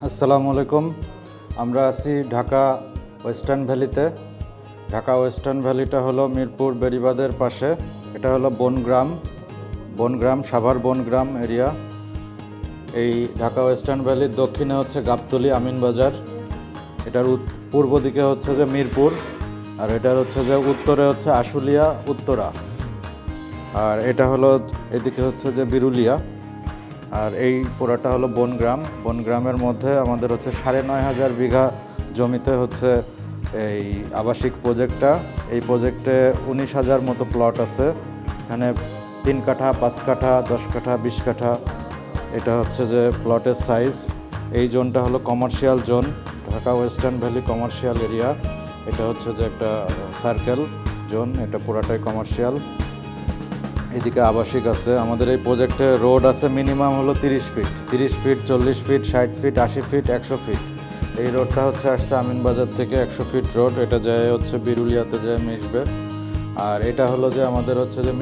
আসসালামু আলাইকুম। আমরা আছি ঢাকা ওয়েস্টার্ন ভ্যালিতে। ঢাকা ওয়েস্টার্ন ভ্যালিটা হলো মিরপুর বেড়িবাঁধের পাশে। এটা হলো বনগ্রাম সাভার বনগ্রাম এরিয়া। এই ঢাকা ওয়েস্টার্ন ভ্যালির দক্ষিণে হচ্ছে গাবতলী আমিনবাজার। এটার পূর্ব দিকে হচ্ছে যে মিরপুর, আর এটার হচ্ছে যে উত্তরে হচ্ছে আশুলিয়া উত্তরা, আর এটা হলো এদিকে হচ্ছে যে বিরুলিয়া। আর এই পুরাটা হলো বনগ্রামের মধ্যে আমাদের হচ্ছে ৯,৫০০ বিঘা জমিতে হচ্ছে এই আবাসিক প্রজেক্টটা। এই প্রজেক্টে ১৯,০০০ মতো প্লট আছে। এখানে ৩ কাঠা, ৫ কাঠা, ১০ কাঠা, ২০ কাঠা, এটা হচ্ছে যে প্লটের সাইজ। এই জোনটা হলো commercial zone, Dhaka western valley commercial area. এটা হচ্ছে যে একটা সার্কেল জোন, এটা পুরাটাই কমার্শিয়াল। এদিকে আবাসিক আছে। আমাদের এই প্রজেক্টে রোড আছে মিনিমাম হলো ৩০ feet, ৪০ feet, ৬০ feet, ৮০ feet, ১০০ feet. এই রোডটা হচ্ছে আসছে আমিনবাজার থেকে ১০০ ফিট রোড, এটা যায় হচ্ছে বিরুলিয়াতে যায় মিশবে। আর এটা হলো যে আমাদের হচ্ছে যে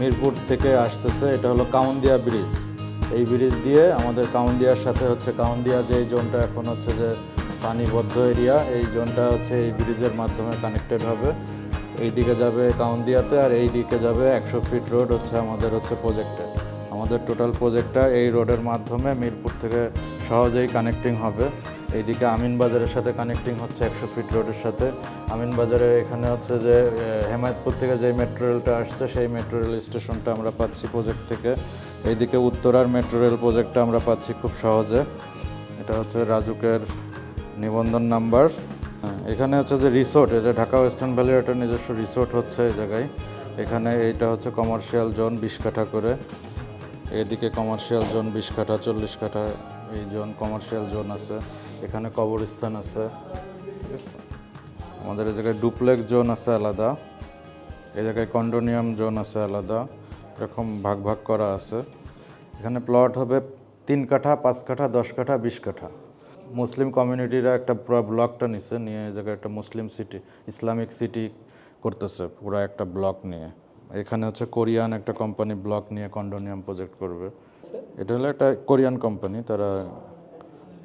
মিরপুর থেকে আসতেছে, এটা হলো কাউন্দিয়া ব্রিজ। এই ব্রিজ দিয়ে আমাদের কাউন্দিয়ার সাথে হচ্ছে কাউন্দিয়া যে জোনটা এখন হচ্ছে যে পানিবদ্ধ এরিয়া, এই জোনটা হচ্ছে এই ব্রিজের মাধ্যমে কানেক্টেড হবে। এই দিকে যাবে কাউন্দিয়াতে, আর এই দিকে যাবে ১০০ ফিট রোড হচ্ছে আমাদের হচ্ছে প্রজেক্টে। আমাদের টোটাল প্রজেক্টটা এই রোডের মাধ্যমে মিরপুর থেকে সহজেই কানেক্টিং হবে। এইদিকে আমিনবাজারের সাথে কানেক্টিং হচ্ছে ১০০ ফিট রোডের সাথে। আমিনবাজারে এখানে হচ্ছে যে হেমায়তপুর থেকে যে মেট্রো রেলটা আসছে, সেই মেট্রো রেল স্টেশনটা আমরা পাচ্ছি প্রজেক্ট থেকে। এইদিকে উত্তরার মেট্রো রেল প্রজেক্টটা আমরা পাচ্ছি খুব সহজে। এটা হচ্ছে রাজুকের নিবন্ধন নাম্বার। এখানে হচ্ছে যে রিসোর্ট, এটা ঢাকা ওয়েস্টার্ন ভ্যালির একটা নিজস্ব রিসোর্ট হচ্ছে এই জায়গায়। এখানে এইটা হচ্ছে কমার্শিয়াল জোন ২০ কাঠা করে, এদিকে কমার্শিয়াল জোন ২০ কাঠা, ৪০ কাঠা এই জোন কমার্শিয়াল জোন আছে। এখানে কবরস্থান আছে, ঠিক আছে। আমাদের এই জায়গায় ডুপ্লেক্স জোন আছে আলাদা, এই জায়গায় কন্ডোনিয়াম জোন আছে আলাদা, এরকম ভাগ ভাগ করা আছে। এখানে প্লট হবে ৩ কাঠা, ৫ কাঠা, ১০ কাঠা, ২০ কাঠা। মুসলিম কমিউনিটিরা একটা পুরো ব্লকটা নিচ্ছে, নিয়ে এই জায়গায় একটা মুসলিম সিটি, ইসলামিক সিটি করতেছে পুরো একটা ব্লক নিয়ে। এখানে হচ্ছে কোরিয়ান একটা কোম্পানি ব্লক নিয়ে কন্ডোনিয়াম প্রজেক্ট করবে। এটা হলো একটা কোরিয়ান কোম্পানি, তারা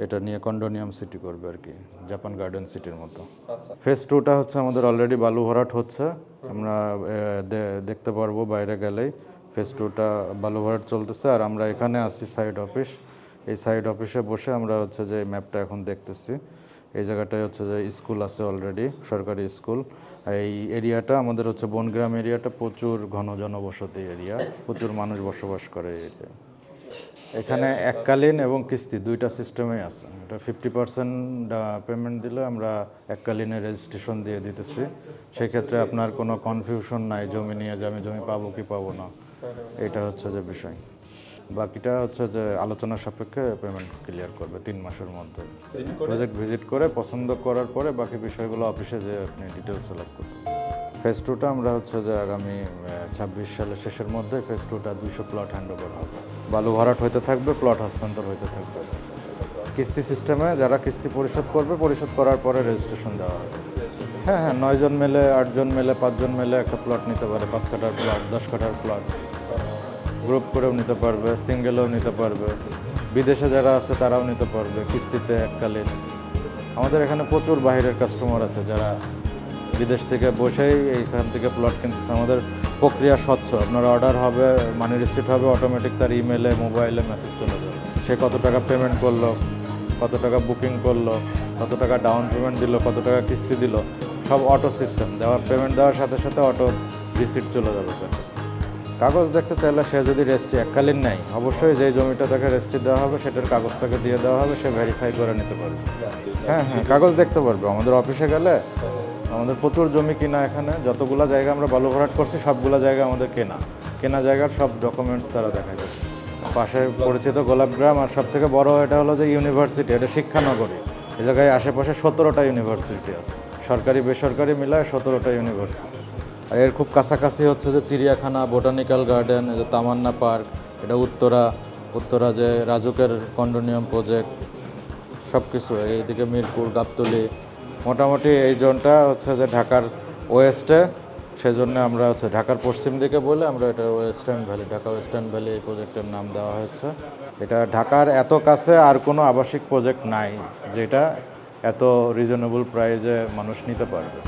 এটা নিয়ে কন্ডোনিয়াম সিটি করবে আর কি, জাপান গার্ডেন সিটির মতো। ফেজ 2টা হচ্ছে আমাদের অলরেডি বালু ভরাট হচ্ছে, আমরা দেখতে পারবো বাইরে গেলেই। ফেজ 2টা বালু ভরাট চলতেছে, আর আমরা এখানে আছি সাইড অফিস। এই সাইড অফিসে বসে আমরা হচ্ছে যে ম্যাপটা এখন দেখতেছি। এই জায়গাটায় হচ্ছে যে স্কুল আছে অলরেডি, সরকারি স্কুল। এই এরিয়াটা আমাদের হচ্ছে বনগ্রাম এরিয়াটা প্রচুর ঘন জনবসতি এরিয়া, প্রচুর মানুষ বসবাস করে এই এরিয়ায়। এখানে এককালীন এবং কিস্তি দুইটা সিস্টেমেই আছে। এটা 50% পেমেন্ট দিলে আমরা এককালীনে রেজিস্ট্রেশন দিয়ে দিতেছি। সেক্ষেত্রে আপনার কোনো কনফিউশন নাই জমি নিয়ে, যে আমি জমি পাবো কি পাবো না, এটা হচ্ছে যে বিষয়। বাকিটা হচ্ছে যে আলোচনা সাপেক্ষে পেমেন্ট ক্লিয়ার করবে ৩ মাসের মধ্যে। প্রজেক্ট ভিজিট করে পছন্দ করার পরে বাকি বিষয়গুলো অফিসে যে আপনি ডিটেলস সিলেক্ট করবেন। ফেজ 2টা আমরা হচ্ছে যে আগামী ২৬ সালের শেষের মধ্যে ফেজ 2টা ২০০ প্লট হ্যান্ডওভার হবে। বালু ভরাট হইতে থাকবে, প্লট হস্তান্তর হইতে থাকবে। কিস্তি সিস্টেমে যারা কিস্তি পরিশোধ করবে, পরিশোধ করার পরে রেজিস্ট্রেশন দেওয়া হবে। হ্যাঁ, ৯ জন মেলে, ৮ জন মেলে, ৫ জন মেলে একটা প্লট নিতে পারে, ৫ কাঠার প্লট, ১০ কাঠার প্লট। গ্রুপ করেও নিতে পারবে, সিঙ্গেলও নিতে পারবে। বিদেশে যারা আছে তারাও নিতে পারবে কিস্তিতে এককালীন। আমাদের এখানে প্রচুর বাইরের কাস্টমার আছে যারা বিদেশ থেকে বসেই এইখান থেকে প্লট কিনতেছে। আমাদের প্রক্রিয়া স্বচ্ছ, আপনার অর্ডার হবে, মানি রিসিট হবে, অটোমেটিক তার ইমেলে, মোবাইলে মেসেজ চলে যাবে। সে কত টাকা পেমেন্ট করলো, কত টাকা বুকিং করলো, কত টাকা ডাউন পেমেন্ট দিল, কত টাকা কিস্তি দিল, সব অটো সিস্টেম। পেমেন্ট দেওয়ার সাথে সাথে অটো রিসিট চলে যাবে তার কাছে। কাগজ দেখতে চাইলে সে যদি রেজিস্ট্রি এককালীন নেয়, অবশ্যই যেই জমিটা তাকে রেজিস্ট্রি দেওয়া হবে সেটার কাগজ তাকে দিয়ে দেওয়া হবে, সে ভেরিফাই করে নিতে পারবে। হ্যাঁ, কাগজ দেখতে পারবে। আমাদের অফিসে গেলে আমাদের প্রচুর জমি কিনা, এখানে যতগুলো জায়গা আমরা বালু ভরাট করছি সবগুলো জায়গা আমাদের কেনা জায়গার সব ডকুমেন্টস তারা দেখা যায়। পাশে পরিচিত গোলাপগ্রাম, আর সব থেকে বড় এটা হলো যে ইউনিভার্সিটি, এটা শিক্ষানগরী। এই জায়গায় আশেপাশে 17টা ইউনিভার্সিটি আছে, সরকারি বেসরকারি মিলায় 17টা ইউনিভার্সিটি। আর এর খুব কাছাকাছি হচ্ছে যে চিড়িয়াখানা, বোটানিক্যাল গার্ডেন, এই যে তামান্না পার্ক, এটা উত্তরা যে রাজুকের কন্ডোনিয়াম প্রজেক্ট, সব কিছু। এইদিকে মিরপুর, গাবতলী, মোটামুটি এই জোনটা হচ্ছে যে ঢাকার ওয়েস্টে সেজন্য আমরা হচ্ছে ঢাকার পশ্চিম দিকে বলে আমরা এটা western valley, Dhaka western valley এই প্রজেক্টের নাম দেওয়া হয়েছে। এটা ঢাকার এত কাছে আর কোনো আবাসিক প্রজেক্ট নাই যেটা এত রিজনেবল প্রাইসে মানুষ নিতে পারবে।